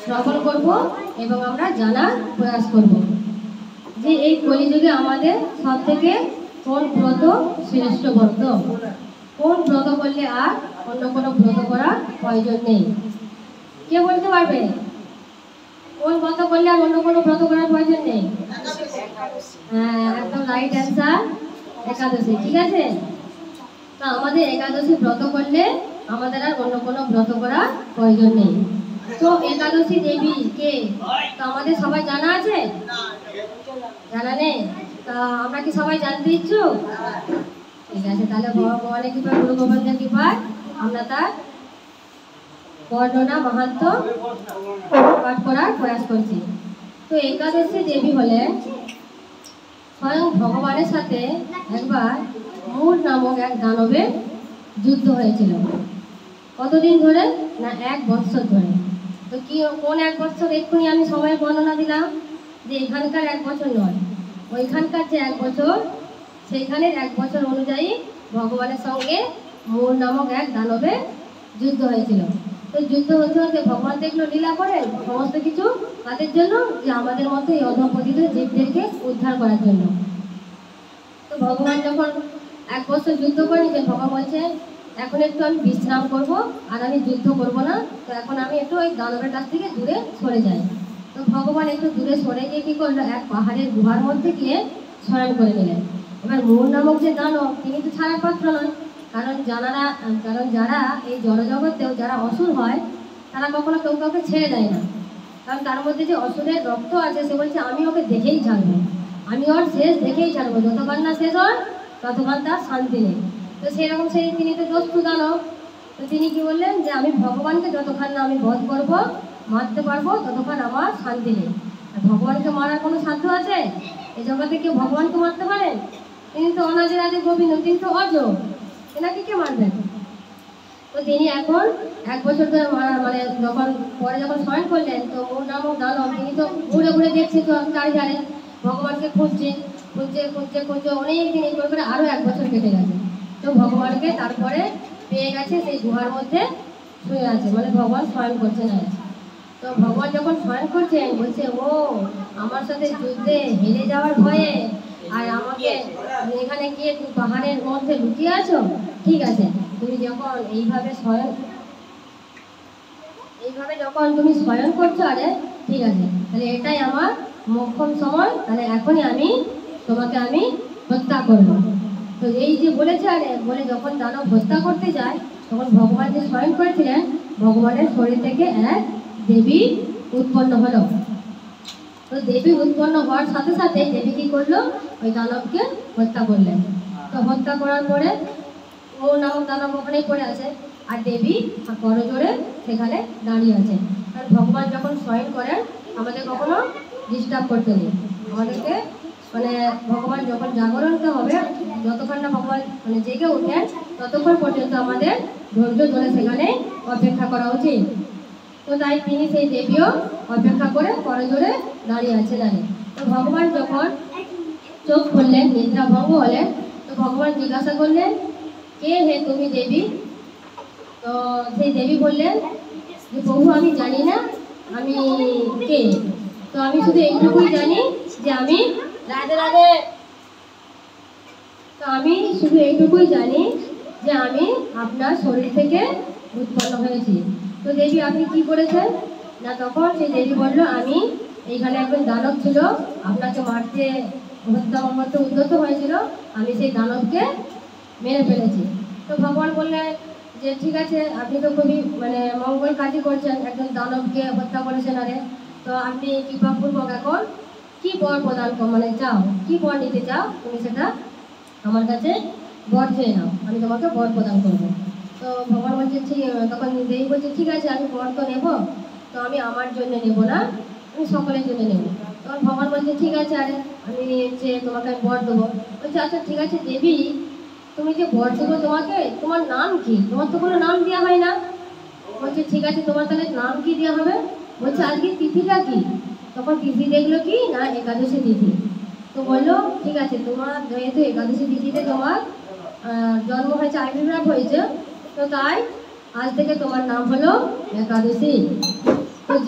শ্রবণ করব এবং আমরা জানার প্রয়াস করব যে এই কলিযুগে আমাদের সব থেকে কোন ব্রত শ্রেষ্ঠ ব্রত, কোন ব্রত করলে আর অন্য কোনো ব্রত করার প্রয়োজন নেই। কে বলতে পারবে কোন ব্রত করলে আর অন্য কোনো ব্রত করার প্রয়োজন নেই? হ্যাঁ, একদম রাইট অ্যান্সার, একাদশী। ঠিক আছে, তা আমাদের একাদশী ব্রত করলে আমাদের আর অন্য কোনো ব্রত করার প্রয়োজন নেই। তো একাদশী দেবী কে, তো আমাদের সবাই জানা আছে? জানা নেই? তা আমরা কি সবাই জানতে ইচ্ছুক? ঠিক আছে, তাহলে ভগবানের কৃপায়, গুরু গোবিন্দের কৃপায় আমরা তার বর্ণনা মাহাত্ম্য পাঠ করার প্রয়াস করছি। তো একাদশী দেবী হলেন স্বয়ং ভগবানের সাথে একবার মূর নামক এক দানবের যুদ্ধ হয়েছিল। কতদিন ধরে? না 1 বছর ধরে। তো কি কোন 1 বছর? এক্ষুনি আমি সময়ের বর্ণনা দিলাম যে এখানকার 1 বছর নয়, ওইখানকার যে 1 বছর, সেইখানের 1 বছর অনুযায়ী ভগবানের সঙ্গে মূর নামক এক দানবের যুদ্ধ হয়েছিল। তো যুদ্ধ হতে হতে ভগবান দেখলো লীলা করেন সমস্ত কিছু তাদের জন্য, যে আমাদের মতো এই অধঃপতিত জীবদেরকে উদ্ধার করার জন্য। তো ভগবান যখন 1 বছর যুদ্ধ করে নিতেন, ভগবান বলছে এখন একটু আমি বিশ্রাম করব, আর আমি যুদ্ধ করব না। তো এখন আমি একটু ওই দানবের কাছ থেকে দূরে সরে যাই। তো ভগবান একটু দূরে সরে গিয়ে কী করলো, এক পাহাড়ের গুহার মধ্যে গিয়ে শয়ন করে নিলেন। এবার মূর নামক যে দানব, তিনি তো ছাড়ার পাত্র নয়, কারণ যারা এই জড়জগতেও যারা অসুর হয়, তারা কখনো কেউ কাউকে ছেড়ে দেয় না। কারণ তার মধ্যে যে অসুরের রক্ত আছে, সে বলছে আমি ওকে দেখেই ছাড়বো, আমি ওর শেষ দেখেই ছাড়বো, যতক্ষণ না শেষ হয় ততক্ষণ তার শান্তি নেই। তো সেরকম তিনি তো দস্যু দানব। তো তিনি কি বললেন যে আমি ভগবানকে যতক্ষণ না আমি বধ করবো, মারতে পারবো, ততক্ষণ আমার শান্তি নেই। আর ভগবানকে মারার কোনো সাধ্য আছে? এই জগতে কেউ ভগবানকে মারতে পারেন? তিনি তো অনাদি আদি গোবিন্দ, তিনি তো অজ, এনাকে কে মারবেন? তো তিনি এখন 1 বছর ধরে মানে যখন শয়ন করলেন, তো মূর নামক দানব তিনি তো ঘুরে ঘুরে দেখছে তো চারিধারে, ভগবানকে খুঁজছে অনেক দিন এই করে আরও 1 বছর কেটে গেছে। তো ভগবানকে তারপরে পেয়ে গেছে, সেই গুহার মধ্যে শুয়ে আছে, মানে ভগবান শয়ন করছে না। তো ভগবান যখন শয়ন করছেন, বলছে ও আমার সাথে যুদ্ধে হেরে যাওয়ার ভয়ে আর আমাকে এখানে গিয়ে তুমি পাহাড়ের মধ্যে লুকিয়ে আছো? ঠিক আছে, তুমি যখন এইভাবে যখন তুমি শয়ন করছো, আরে ঠিক আছে, তাহলে এটাই আমার মোক্ষম সময়, তাহলে এখনই তোমাকে আমি হত্যা করবো। তো এই যে বলেছে, আরে বলে যখন দানব হত্যা করতে যায়, তখন ভগবান যে শয়ন করেছিলেন, ভগবানের শরীর থেকে এক দেবী উৎপন্ন হলো। তো দেবী উৎপন্ন হওয়ার সাথে সাথে দেবী কি করলো, ওই দানবকে হত্যা করলেন। তো হত্যা করার পরে ও নামক দানব ওখানেই পড়ে আছে, আর দেবী করজোড়ে সেখানে দাঁড়িয়ে আছে। আর ভগবান যখন শয়ন করেন, আমাদের কখনো ডিস্টার্ব করতে নেই, আমাদেরকে মানে ভগবান যখন জাগরণতে হবে, যতক্ষণ না ভগবান মানে জেগে ওঠেন, ততক্ষণ পর্যন্ত আমাদের ধৈর্য ধরে সেখানে অপেক্ষা করা উচিত। তো তাই তিনি সেই দেবীও অপেক্ষা করে করজোড়ে দাঁড়িয়ে আছেন। তো ভগবান যখন চোখ খুললেন, নিদ্রা ভঙ্গ হলেন, তো ভগবান জিজ্ঞাসা করলেন কে হে তুমি দেবী? তো সেই দেবী বললেন যে প্রভু আমি জানি না আমি কে, তো আমি শুধু এইটুকুই জানি যে আমি রাধে রাধে, তো আমি শুধু এইটুকুই জানি যে আমি আপনার শরীর থেকে উৎপন্ন হয়েছি। তো দেবী আপনি কি করেছেন না, তখন সেই দেবী বলল আমি এইখানে একজন দানব ছিল, আপনাকে হত্যা করতে উদ্যত হয়েছিল, আমি সেই দানবকে মেরে ফেলেছি। তো ভগবান বললেন যে ঠিক আছে, আপনি তো খুবই মানে মঙ্গল কাজই করছেন, একজন দানবকে হত্যা করেছেন, আরে তো আপনি কৃপাপূর্বক এখন কি বর প্রদান মানে চাও, কি বর নিতে চাও, তুমি সেটা আমার কাছে বর চেয়ে নাও, আমি তোমাকে বর প্রদান করবো। তো ভগবান বলছে তখন দেবী বলছে ঠিক আছে, আমি বর তো নেবো, তো আমি আমার জন্য নেব না, আমি সকলের জন্য নেব। তখন ভগবান বলছে ঠিক আছে, আরে আমি যে তোমাকে বর দেবো। বলছে আচ্ছা ঠিক আছে দেবী, তুমি যে বর দেবো তোমাকে, তোমার নাম কি? তোমার তো কোনো নাম দেওয়া হয় না। বলছে ঠিক আছে, তোমার তাহলে নাম কি দেওয়া হবে? বলছে আজকে তিথিটা কি? তখন তিথি দেখলো কি না একাদশী তিথি। তো বললো ঠিক আছে, তোমার যেহেতু একাদশী তিথিতে তোমার জন্ম হয়েছে, আবির্ভাব হয়েছে, তো তাই আজ থেকে তোমার নাম হলো একাদশী। তো তো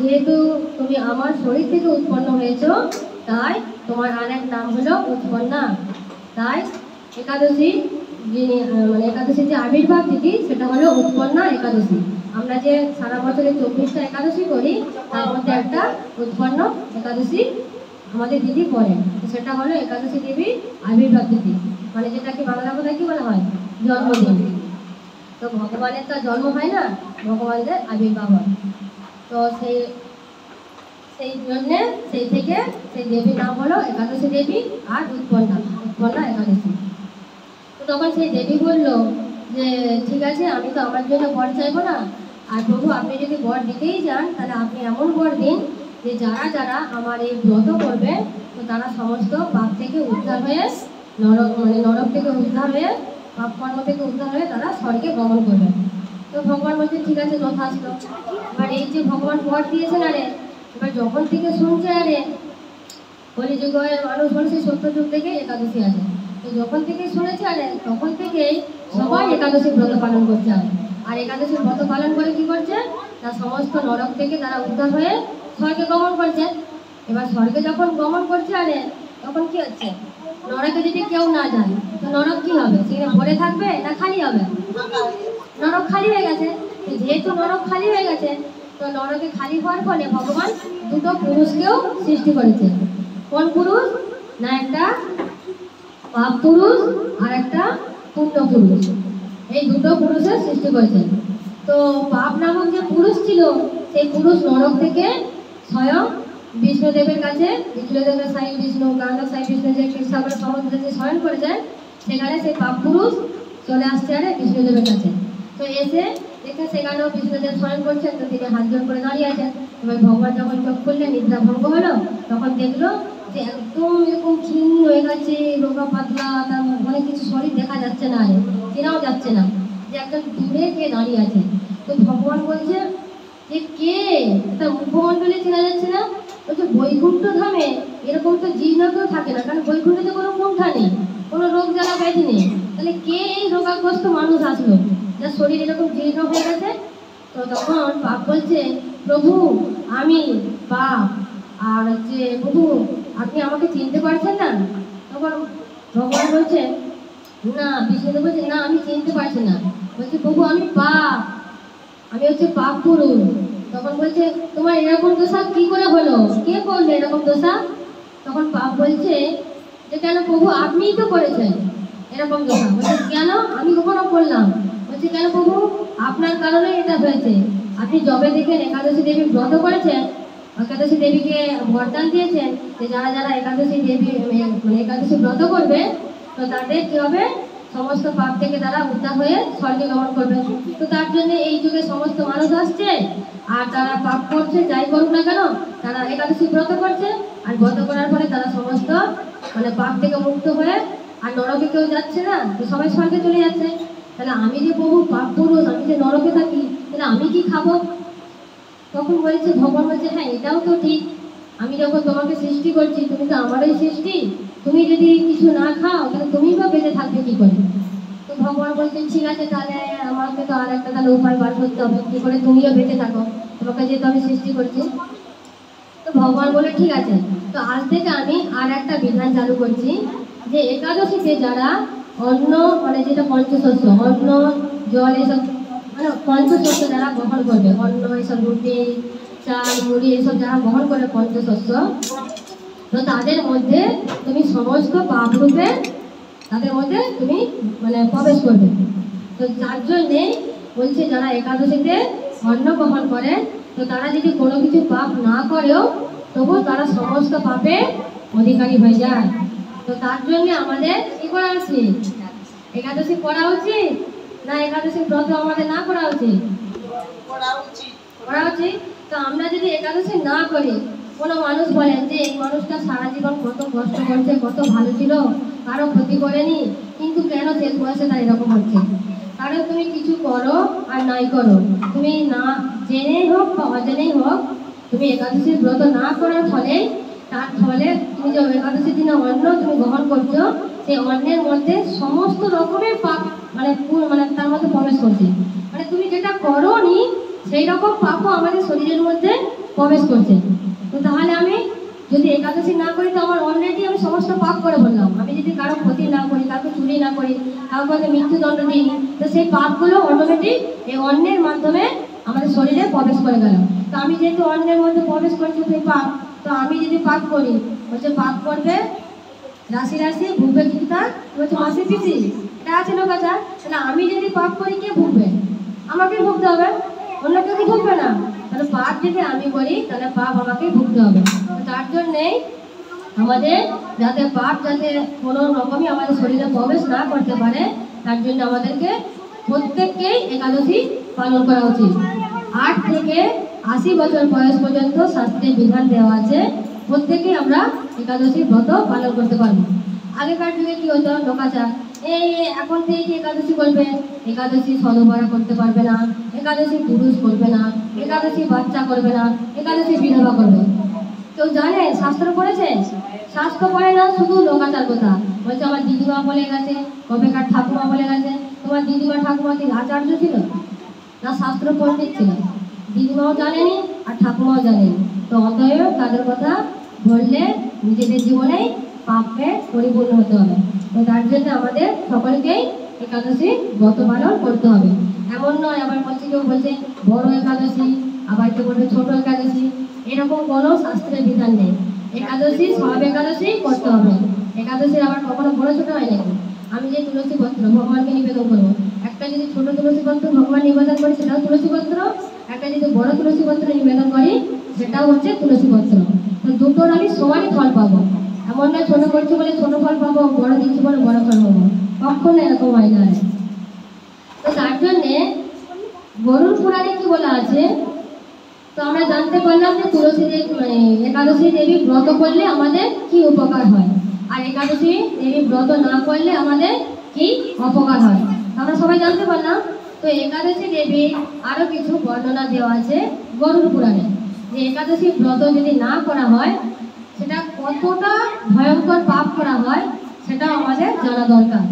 যেহেতু তুমি আমার শরীর থেকে উৎপন্ন হয়েছ, তাই তোমার আরেক নাম হলো উৎপন্না। তাই একাদশী যিনি মানে একাদশীর যে আবির্ভাব তিথি সেটা হলো উৎপন্না একাদশী। আমরা যে সারা বছরে 24টা একাদশী করি, তার মধ্যে একটা উৎপন্ন একাদশী আমাদের তিথি পড়ে। সেটা হলো একাদশী দেবী আবির্ভাব তিথি, মানে যেটাকে বাংলা কথায় কি বলা হয়, জন্মদিন। তো ভগবানের তো জন্ম হয় না, ভগবানদের আবির্ভাব হয়। তো সেই জন্যে সেই থেকে সেই দেবীর নাম হলো একাদশী দেবী আর উৎপন্না একাদশী। তো তখন সেই দেবী বলল যে ঠিক আছে, আমি তো আমার জন্য বর চাইবো না, আর প্রভু আপনি যদি বর দিতেই যান তাহলে আপনি এমন বর দিন যে যারা যারা আমার এই ব্রত করবে, তো তারা সমস্ত পাপ থেকে উদ্ধার হয়ে নরক থেকে উদ্ধার হয়ে, পাপ কর্ম থেকে উদ্ধার হয়ে তারা স্বর্গে গমন করবে। তো ভগবান বলছে ঠিক আছে, যথাস্ত। এবার এই যে ভগবান বর দিয়েছেন, আরে এবার যখন থেকে শুনছে আরে কলিযুগের মানুষ বলছে সত্য যুগ থেকে একাদশী আছে, তো যখন থেকে শুনেছে আরে তখন থেকেই সবাই একাদশী ব্রত পালন করছে। আর একাদশী ব্রত পালন করে কি করছে, না সমস্ত নরক থেকে তারা উদ্ধার হয়ে স্বর্গে গমন করছে। এবার স্বর্গে যখন গমন করছে আরে তখন কি হচ্ছে, নরকে যদি কেউ না যায় তো নরক কি হবে, সেখানে ভরে থাকবে না খালি হবে? নরক খালি হয়ে গেছে। যেহেতু নরক খালি হয়ে গেছে, তো নরকে খালি হওয়ার ফলে ভগবান দুটো পুরুষকেও সৃষ্টি করেছে। কোন পুরুষ না, একটা পাপ পুরুষ আর একটা পুণ্য পুরুষ। এই দুটো পুরুষের সৃষ্টি করেছেন। তো পাপ নামক যে পুরুষ ছিল, সেই পুরুষ নরক থেকে স্বয়ং বিষ্ণুদেবের কাছে, বিষ্ণুদেবের সাই বিষ্ণু, গান্ধব সাই বিষ্ণু যে কৃষ্ণাগর সমুদ্রে যে শয়ন করেছেন, সেখানে সেই পাপ পুরুষ চলে আসছে আরে বিষ্ণুদেবের কাছে। তো এসে দেখে সেখানেও বিষ্ণুদেব শয়ন করছেন, তো তিনি হাত জোড় করে দাঁড়িয়ে আছেন। এবার ভগবান যখন চোখ খুললেন, নিদ্রা ভঙ্গ হলো, তখন দেখলো যে একদম এরকম ক্ষীণ হয়ে গেছে, রোগা পাতলা, তার অনেক কিছু শরীর দেখা যাচ্ছে না, আরে চেনাও যাচ্ছে না যে একজন দূরে কে দাঁড়িয়ে আছে। তো ভগবান বলছে যে কে, তার মুখমণ্ডলে চেনা যাচ্ছে না। বলছে বৈকুণ্ঠ ধামে এরকম তো জীর্ণ কেউ থাকে না, কারণ বৈকুণ্ঠতে কোনো কুণ্ঠা নেই, কোনো রোগ জ্বালা ব্যাধি নেই। তাহলে কে এই রোগাগ্রস্ত মানুষ আসলো যার শরীর এরকম জীর্ণ হয়ে গেছে? তো তখন পাপ বলছে প্রভু আমি পাপ, আর হচ্ছে প্রভু আপনি আমাকে চিনতে পারছেন না। তখন ভগবান বলছে না, বিষ্ণুদেব বলছে না আমি চিনতে পারছি না। বলছে প্রভু আমি পাপ, আমি হচ্ছে পাপ পুরুষ। তখন বলছে তোমার এরকম দশা কি করে হলো, কে করলে এরকম দশা? তখন পাপ বলছে যে কেন প্রভু আপনিই তো করেছেন এরকম দশা। বলছে কেন, আমি কখনো করলাম? বলছে কেন প্রভু, আপনার কারণে এটা হয়েছে। আপনি যবে দেখেন একাদশী দেবী ব্রত করেছেন, একাদশী দেবীকে বরদান দিয়েছেন যে যারা যারা একাদশী দেবী মানে একাদশী ব্রত করবে, তো তাদের কি হবে, সমস্ত পাপ থেকে তারা উদ্ধার হয়ে স্বর্গে গমন করবে। তো তার জন্য এই যুগে সমস্ত মানুষ আসছে, আর তারা পাপ করছে, যাই করুক না কেন তারা একাদশী ব্রত করছে, আর ব্রত করার পরে তারা সমস্ত মানে পাপ থেকে মুক্ত হয়ে আর নরকে কেউ যাচ্ছে না, তো সবাই স্বর্গে চলে যাচ্ছে। তাহলে আমি যে বহু পাপ পুরুষ, আমি যে নরকে থাকি, তাহলে আমি কি খাবো? তখন বলছে ভগবান বলছে হ্যাঁ এটাও তো ঠিক, আমি যখন তোমাকে সৃষ্টি করছি তুমি তো আমারই সৃষ্টি, তুমি যদি কিছু না খাও তাহলে তুমি বা বেঁচে থাকবে কি করে? তো ভগবান বলছেন ঠিক আছে, তাহলে আমাকে তো আর একটা তাহলে উপায় বার করতে হবে, কি করে তুমিও বেঁচে থাকো, তোমাকে যেহেতু আমি সৃষ্টি করছি। তো ভগবান বলে ঠিক আছে, তো আজ থেকে আমি আর একটা বিধান চালু করছি যে একাদশীতে যারা অন্ন মানে যেটা পঞ্চশস্য, অন্ন জল এসব মানে পঞ্চশস্য যারা গ্রহণ করবে, অন্ন এসব রুটি চাল মুড়ি এসব যারা গ্রহণ করে পঞ্চশস্য, তো তাদের মধ্যে তুমি সমস্ত পাপ রূপে তাদের মধ্যে তুমি মানে প্রবেশ করবে। তো তার জন্যে বলছে যারা একাদশীতে অন্ন গ্রহণ করে, তো তারা যদি কোনো কিছু পাপ না করেও তবু তারা সমস্ত পাপে অধিকারী হয়ে যায়। তো তার জন্য আমাদের কি করা উচিত, একাদশী করা উচিত না একাদশী ব্রত আমাদের না করা উচিত? করা উচিত। তো আমরা যদি একাদশী না করি, কোনো মানুষ বলেন যে এই মানুষটা সারা জীবন কত কষ্ট করছে, কত ভালো ছিল, কারো ক্ষতি করেনি, কিন্তু কেন শেষ বয়সে তার এরকম হচ্ছে? কারণ তুমি কিছু করো আর নাই করো, তুমি না জেনেই হোক বা অজেনেই হোক, তুমি একাদশীর ব্রত না করার ফলে তার ফলে তুমি যে একাদশীর দিনে অন্ন তুমি গ্রহণ করছো, সেই অন্নের মধ্যে সমস্ত রকমের পাপ মানে তার মধ্যে প্রবেশ করছে। মানে তুমি যেটা করোনি সেই রকম পাপও আমাদের শরীরের মধ্যে প্রবেশ করছে। তো তাহলে আমি যদি একাদশী না করি তো আমার অলরেডি আমি সমস্ত পাপ করে বললাম। আমি যদি কারো ক্ষতি না করি, কাউকে চুরি না করি, কাউকে মৃত্যুদণ্ড দিই, তো সেই পাপগুলো অটোমেটিক এই অন্যের মাধ্যমে আমাদের শরীরে প্রবেশ করে গেল। তো আমি যেহেতু অন্যের মধ্যে প্রবেশ করছি সেই পাপ, তো আমি যদি পাপ করি বলছে পাপ করবে রাশি রাশি ভুগবে কিন্তু তার বলছে মাসি পিসি, এটা আছে লোকাচার। তাহলে আমি যদি পাপ করি কে ভুগবে? আমাকে ভুগতে হবে, অন্য কেউ কি ভুগবে না? তাহলে পাপ যদি আমি করি তাহলে পাপ আমাকেই ভুগতে হবে। তার জন্যেই আমাদের যাতে পাপ যাতে কোনো রকমই আমাদের শরীরে প্রবেশ না করতে পারে, তার জন্য আমাদেরকে প্রত্যেককেই একাদশী পালন করা উচিত। 8 থেকে 80 বছর বয়স পর্যন্ত শাস্ত্রে বিধান দেওয়া আছে, প্রত্যেকেই আমরা একাদশী ব্রত পালন করতে পারবো। আগেকার যুগে কি হতো, লোকাচার, এই এখন থেকে একাদশী করবে, একাদশী সদভারা করতে পারবে না, একাদশী পুরুষ করবে না, একাদশী বাচ্চা করবে না, একাদশী বিধবা করবে। কেউ জানে শাস্ত্র পড়েছে? শাস্ত্র পড়ে না, শুধু লোকাচার কথা বলছে। আমার দিদিমা বলে গেছে, কবেকার ঠাকুমা বলে গেছে। তোমার দিদিমা ঠাকুমা কি আচার্য ছিল না শাস্ত্র পণ্ডিত ছিল? দিদিমাও জানেনি আর ঠাকুমাও জানেনি। তো অতএব তাদের কথা বললে নিজেদের জীবনেই পাপে পরিপূর্ণ হতে হবে। তো তার জন্য আমাদের সকলকেই একাদশী ব্রত পালন করতে হবে। এমন নয় আবার বলছে, কেউ বলছে বড় একাদশী, আবার কেউ বলবে ছোট একাদশী, এরকম কোনো শাস্ত্রের বিধান নেই। একাদশী সব একাদশী করতে হবে। একাদশীর আবার কখনো বড় ছোট হয় নাকি? আমি যে তুলসী পত্র ভগবানকে নিবেদন করবো, একটা যদি ছোট তুলসী পত্র ভগবান নিবেদন করি সেটাও তুলসী পত্র, একটা যদি বড় তুলসী পত্র নিবেদন করি সেটাও হচ্ছে তুলসী পত্র। তো দুটোর আমি সমানই ফল পাবো। এমন নয় ছোট করছি বলে ছোট ফল পাবো, বড় দিচ্ছি বলে বড় ফল পাবো, কখনো এরকম হয় না। তো তার জন্যে গরুর পুরাণে কি বলা আছে, তো আমরা জানতে পারলাম যে তুলসী দেবী একাদশী দেবী ব্রত করলে আমাদের কি উপকার হয়, আর একাদশী দেবী ব্রত না করলে আমাদের কি অপকার হয়, আমরা সবাই জানতে পারলাম। তো একাদশী দেবী আরো কিছু বর্ণনা দেওয়া আছে গরুর পুরাণে, যে একাদশী ব্রত যদি না করা হয় সেটা কতটা ভয়ঙ্কর পাপ করা হয় সেটাও আমাদের জানা দরকার।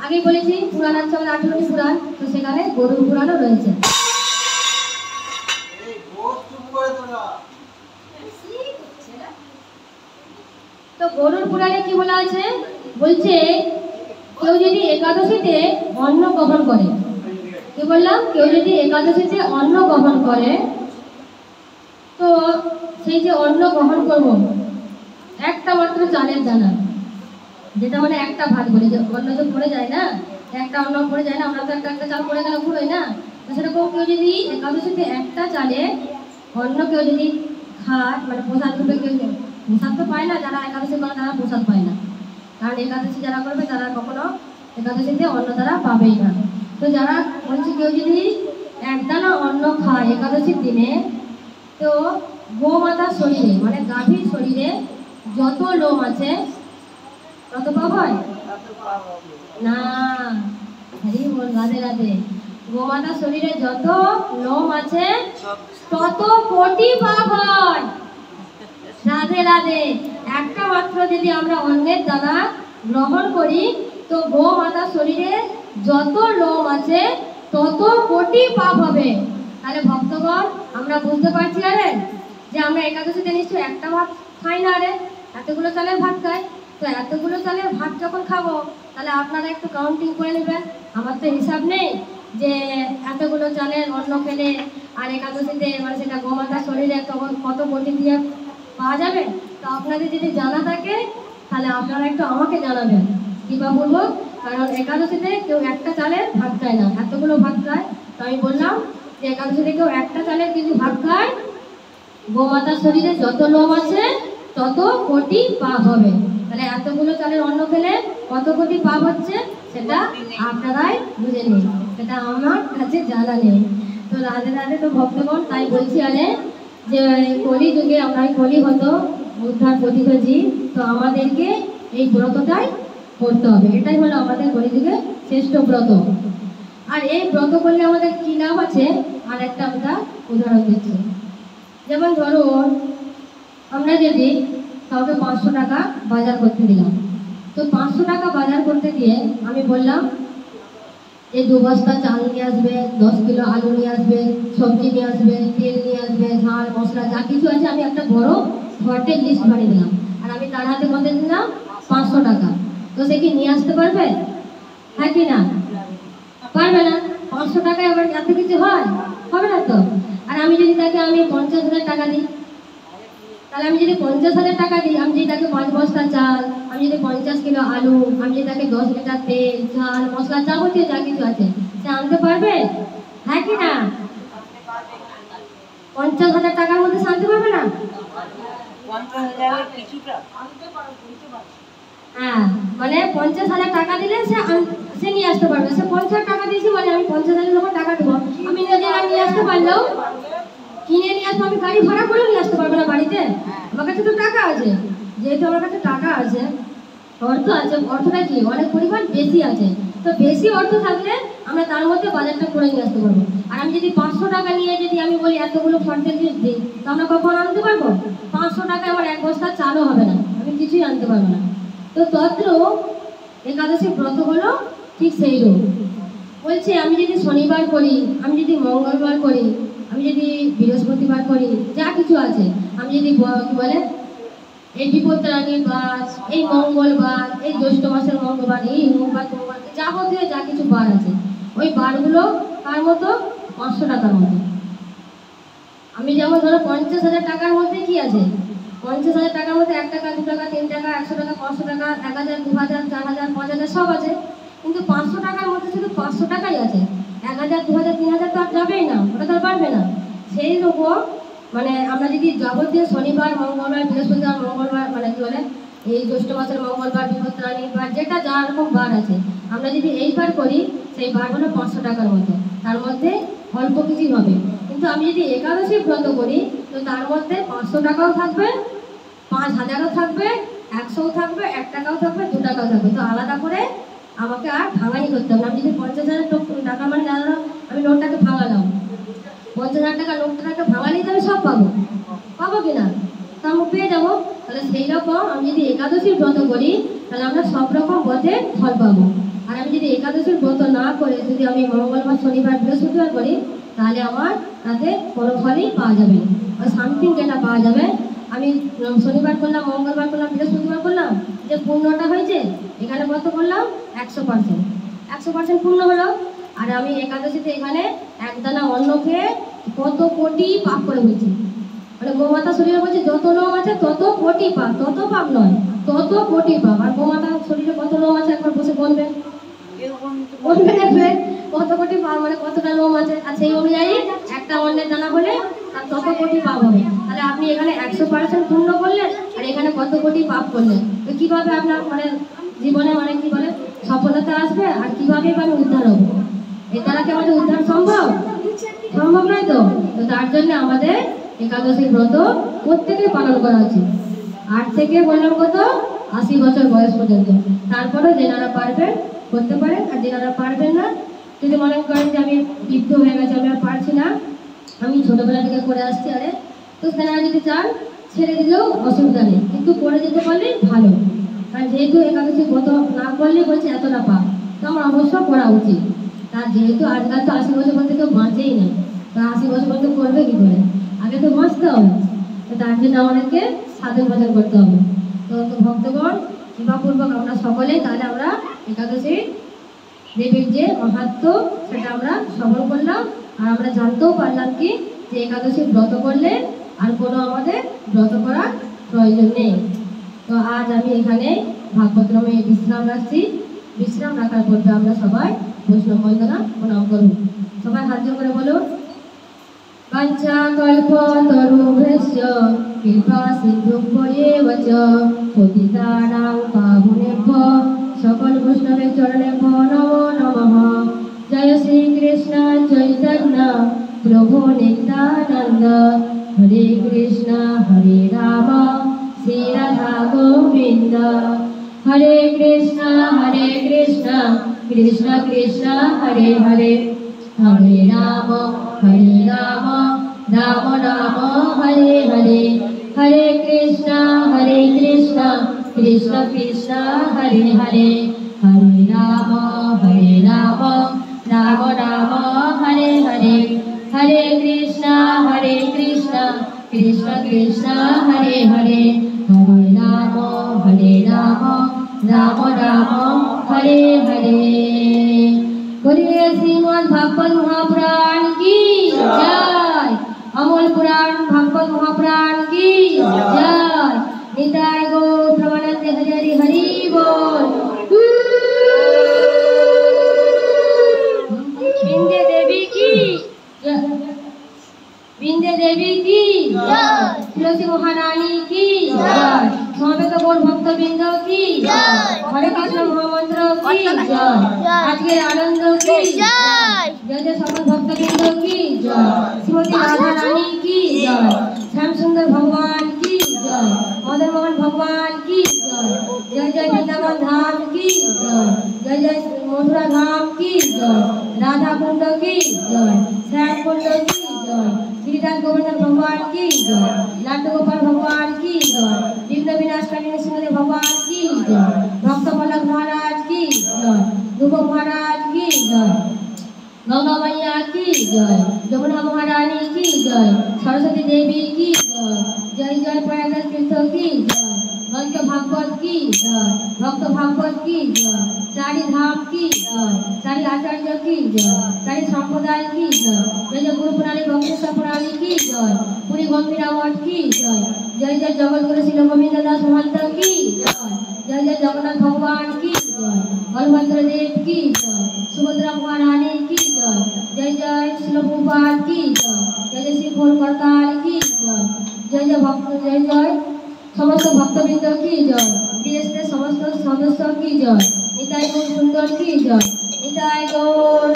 আগে বলেছি পুরাণ আছে আমাদের 18টি পুরাণ, তো সেখানে গরুর পুরাণও রয়েছে। তো গরুর পুরাণে কি বলা আছে, বলছে কেউ যদি একাদশীতে অন্ন গ্রহণ করে, কি বললাম, কেউ যদি একাদশীতে অন্ন গ্রহণ করে, তো সেই যে অন্ন গ্রহণ করবো একটা মাত্র চালের দানা, যেটা মানে একটা ভাত বলে, যে অন্ন তো পড়ে যায় না, একটা অন্ন পড়ে যায় না, আমরা তো একটা একটা চাল পড়ে গেলে পুরোই না। তো সেরকম কেউ যদি একাদশীতে একটা চালে অন্ন কেউ যদি খায়, মানে প্রসাদ রূপে, কেউ প্রসাদ তো পায় না, যারা একাদশী করে তারা প্রসাদ পায় না, কারণ একাদশী যারা করবে তারা কখনো একাদশীতে অন্ন তারা পাবেই না। তো যারা বলছে কেউ যদি একদানা অন্ন খায় একাদশীর দিনে, তো গোমাতার শরীরে মানে গাভীর শরীরে যত লোম আছে তত পাপ হয় না। হরি বল, রাধে রাধে। গোমাতার শরীরে যত লোম আছে তত কোটি পাপ হয়। রাধে রাধে। একটা মাত্র যদি আমরা অন্নের দানা গ্রহণ করি, তো গোমাতার শরীরে যত লোম আছে তত কোটি পাপ হবে। তাহলে ভক্তগণ আমরা বুঝতে পারছি আরে যে আমরা একাদশীতে নিশ্চয়ই একটা ভাত খাই না, আরে এতগুলো চালের ভাত খাই। তো এতগুলো চালের ভাত যখন খাবো তাহলে আপনারা একটু কাউন্টিং করে নেবেন। আমার তো হিসাব নেই যে এতগুলো চালের অন্ন খেলে আর একাদশীতে মানে সেটা গোমাতার শরীরে তখন কত কোটি দিয়ে পাওয়া যাবে। তো আপনাদের যদি জানা থাকে তাহলে আপনারা একটু আমাকে জানাবেন, কিংবা বলবো, কারণ একাদশীতে কেউ একটা চালের ভাত খায় না, এতগুলো ভাত খায়। তো আমি বললাম যে একাদশীতে কেউ একটা চালের কিছু ভাত খায়, গোমাতার শরীরে যত লোম আছে তত কোটি পাপ হবে। তাহলে এতগুলো চালের অন্ন খেলে কত কোটি পাপ হচ্ছে সেটা আপনারাই বুঝে নিন, সেটা আমার কাছে জানা নেই। তো রাধে রাধে। তো ভক্তগণ তাই বলছি আরে যে কলি যুগে আমরা কলি হতো উদ্ধার প্রতিভাজি, তো আমাদেরকে এই ব্রতটাই করতে হবে, এটাই হলো আমাদের কলি যুগে শ্রেষ্ঠ ব্রত। আর এই ব্রত করলে আমাদের কি লাভ আছে আর একটা আমরা উদাহরণ দিচ্ছি। যেমন ধরুন আমরা যদি কাউকে 500 টাকা বাজার করতে দিলাম, তো 500 টাকা বাজার করতে গিয়ে আমি বললাম এই 2 বস্তা চাল নিয়ে আসবে, 10 কিলো আলু নিয়ে আসবে, সবজি নিয়ে আসবে, তেল নিয়ে আসবে, ঝাল মশলা যা কিছু আছে আমি একটা বড় ঘরের লিস্ট বানিয়ে দিলাম। আর আমি তার হাতে কত দিলাম? 500 টাকা। তো সে কি নিয়ে আসতে পারবে? হ্যাঁ কি না? পারবে না। 500 টাকায় আবার এত কিছু হয়? হবে না তো। আর আমি যদি তাকে 50,000 টাকা দিই, তাহলে আমি যদি 50,000 টাকা দিই, আমি যদি তাকে 5 বস্তা চাল, আমি যদি 50 কিলো আলু, আমি যদি তাকে 10 লিটার তেল, ঝাল মশলা যাবতীয় যা কিছু আছে সে আনতে পারবে? হ্যাঁ কি না? 50,000 টাকার মধ্যে সে আনতে পারবে না? হ্যাঁ, মানে 50,000 টাকা দিলে সে নিয়ে আসতে পারবে। সে 50 টাকা দিয়েছি মানে আমি 50,000 যখন টাকা দেবো, আমি নিজেরা নিয়ে আসতে পারলেও কিনে নিয়ে আসবো, আমি গাড়ি ভাড়া করে নিয়ে আসতে পারবো না বাড়িতে? আমার কাছে তো টাকা আছে। যেহেতু আমার কাছে টাকা আছে, অর্থ আছে, অর্থটা কি অনেক পরিমাণ বেশি আছে, তো বেশি অর্থ থাকলে আমরা তার মধ্যে বাজারটা করে নিয়ে আসতে পারবো। আর আমি যদি 500 টাকা নিয়ে যদি আমি বলি এতগুলো ফর্টেল জিনিস দিই, তো আমরা কখন আনতে পারবো? 500 টাকায় আমার 1 বস্তা চালও হবে না, আমি কিছুই আনতে পারবো না। তো তত্র একাদশী ব্রত হলো ঠিক সেই রূপ। বলছে আমি যদি শনিবার করি, আমি যদি মঙ্গলবার করি, আমি যদি বৃহস্পতিবার করি, যা কিছু আছে, আমি যদি কি বলে এই বিপত্তারানী বার, এই মঙ্গলবার, এই জ্যৈষ্ঠ মাসের মঙ্গলবার, এই রোববার সোমবার, যাবতীয় যা কিছু বার আছে, ওই বারগুলো কার মতো? 500 টাকার মতো। আমি যেমন ধরো 50,000 টাকার মধ্যে কি আছে? 50,000 টাকার মধ্যে 1 টাকা, 2 টাকা, 3 টাকা, 100 টাকা, 500 টাকা, 1000, 2000, 4000, 5000 সব আছে। কিন্তু 500 টাকার মধ্যে শুধু 500 টাকাই আছে। 1000, 2000, 3000 তো আর যাবেই না, ওটা তো আর পারবে না। সেই রকম মানে আমরা যদি যাবতীয় শনিবার, মঙ্গলবার, বৃহস্পতিবার, মঙ্গলবার মানে কি বলে এই জ্যৈষ্ঠ মাসের মঙ্গলবার, বিপত্তারানী বার, যেটা যা রকম বার আছে, আমরা যদি এইবার করি, সেই বার হলো 500 টাকার মতো। তার মধ্যে অল্প কিছুই হবে। কিন্তু আমি যদি একাদশী ব্রত করি, তো তার মধ্যে 500 টাকাও থাকবে, 5,000ও থাকবে, 100ও থাকবে, 1 টাকাও থাকবে, 2 টাকাও থাকবে। তো আলাদা করে আমাকে আর ভাঙানি করতে হবে না। আমি যদি 50,000 টাকা মানে জানো আমি নোটটাকে ভাঙালাম, 50,000 টাকা নোটটাকে ভাঙালি তো আমি সব পাবো কিনা? তো আমি পেয়ে যাবো। তাহলে সেই রকম আমি যদি একাদশীর ব্রত করি, তাহলে আমরা সব রকম ব্রতের ফল পাবো। আর আমি যদি একাদশীর ব্রত না করে যদি আমি মঙ্গলবার, শনিবার, বৃহস্পতিবার করি, তাহলে আমার তাতে কোনো ফলই পাওয়া যাবে না। আর সামথিং যেটা পাওয়া যাবে, আমি শনিবার করলাম, মঙ্গলবার করলাম, বৃহস্পতিবার করলাম, যে পূর্ণটা হয়েছে এখানে কত করলাম? 100%। 100% পূর্ণ হলো। আর আমি একাদশীতে এখানে একদানা অন্ন খেয়ে কত কোটি পাপ করে বলছি। মানে গোমাতা শরীরে বলছে যত লোম আছে তত কোটি পাপ, তত পাপ নয়, তত কোটি পাপ। আর গোমাতা শরীরে কত লোম আছে একবার বসে বলবেন, দেখবেন কত কোটি পাপ মানে কতটা লোম আছে। আর সেই অনুযায়ী একটা অন্নের দানা হলে তার তত কোটি পাপ হবে। তাহলে আপনি এখানে 100% পূর্ণ করলেন, আর এখানে কত কোটি পাপ করলেন। তো কিভাবে আপনার মানে জীবনে মানে কি বলে সফলতা আসবে, আর কিভাবে আমি উদ্ধার হবো? এর দ্বারা কি আমাদের উদ্ধার সম্ভব? সম্ভব নয় তো। তো তার জন্য আমাদের একাদশী ব্রত প্রত্যেকে পালন করা উচিত। 8 থেকে বললাম কত 80 বছর বয়স পর্যন্ত। তারপরে যেনারা পারবেন করতে পারেন, আর যেনারা পারবেন না, যদি মনে করেন যে আমি বৃদ্ধ হয়ে গেছে, আমি আর পারছি না, আমি ছোটবেলা থেকে করে আসছি, আরে তো তেনারা যদি চান ছেড়ে দিলেও অসুবিধা নেই, কিন্তু করে যেতে পারলেই ভালো। কারণ যেহেতু একাদশী ব্রত না করলে বলছে এতটা পাপ, তো আমার অবশ্য করা উচিত। তার যেহেতু আজকাল তো 80 বছর পর্যন্ত কেউ বাঁচেই না, তো 80 বছর পর্যন্ত করবে কি করে? আগে তো বাঁচতে হবে। তো তার জন্য আমাদেরকে সাধন ভজন করতে হবে। তো ভক্তগণ কৃপাপূর্বক আমরা সকলেই তাহলে আমরা একাদশী দেবীর যে মাহাত্ম্য সেটা আমরা শ্রবণ করলাম। আর আমরা জানতেও পারলাম কি যে একাদশী ব্রত করলে আর কোনো আমাদের ব্রত করার প্রয়োজন নেই। তো আজ আমি এখানে ভাগবতরমে বিশ্রাম রাখছি। বিশ্রাম রাখার পূর্বে আমরা সবাই বৈষ্ণব বন্দনা প্রণাম করব। সবাই হাত জোড় করে বলুন, বাঞ্ছা কল্পতরুভ্যশ্চ কৃপা সিন্ধুভ্যেব চ পতিতানাং পাবনেভ্যো সকল বৈষ্ণবের চরণেভ্যো নমো নমঃ। জয় শ্রীকৃষ্ণ চৈতন্য প্রভু নিত্যানন্দ, হরে কৃষ্ণ হরে রাম শ্রী রাধা গোবিন্দ, হরে কৃষ্ণ কৃষ্ণ কৃষ্ণ হরে হরে, হরে রাম রাম রাম হরে হরে, হরে কৃষ্ণ কৃষ্ণ কৃষ্ণ হরে হরে, হরে রাম রাম कृष्ण कृष्ण हरे हरे हरे राम राम राम हरे हरे। बोलिए श्रीमद् भागवत महापुराण की जय। अमोल पुराण भागवत महापुराण की जय। निताय गौर प्रमानंद हरि हरि हरि बोल। विंध्य देवी की जय। विंध्य देवी की जय। तुलसी महारानी की जय। समवेत गौर भक्तवृंद की जय। हरे कृष्ण महामंत्र की जय। आज के आनंद की जय। जय जय समस्त भक्तवृंद की जय। श्रीमती राधा रानी की जय। श्याम सुंदर भगवान की जय। मदन मोहन भगवान की जय। जय जय वृंदावन धाम की जय। जय जय मथुरा धाम की जय। राधा कुंड की जय। श्याम कुंड की जय। गिरिराज गोवर्धन भगवान की जय। लाडू गोपाल भगवान की जय। विघ्न विनाशकारी नृसिंह भगवान की जय। भक्त पलक महाराज की जय। ध्रुव महाराज की जय। गंगा मैया की जय। जमुना महारानी की जय। सरस्वती देवी की जय। जय जय प्रयागराज तीर्थ की जय। भक्त भागवत की जय। भक्त भागवत की जय। चारि धाम की जय। चारि आचार्य की जय। चारि संप्रदाय की जय। जय जय गुरु प्रणाली बक्सेश्वर प्रणाली की जय। पूरी गंभीरा मठ की जय। जय जय जगत गुरु श्री गोविंद दास महंत की जय। जय जय जगन्नाथ भगवान की जय। बलभद्र देव की जय। सुभद्रा महारानी की जय। जय जय श्री गोपाल की जय। जय जय श्री भोल करताल की जय। जय जय भक्त जय जय समस्त भक्तवृंद की जय। देश के समस्त सदस्य की जय। निताई गौर सुंदर की जय। निताई गौर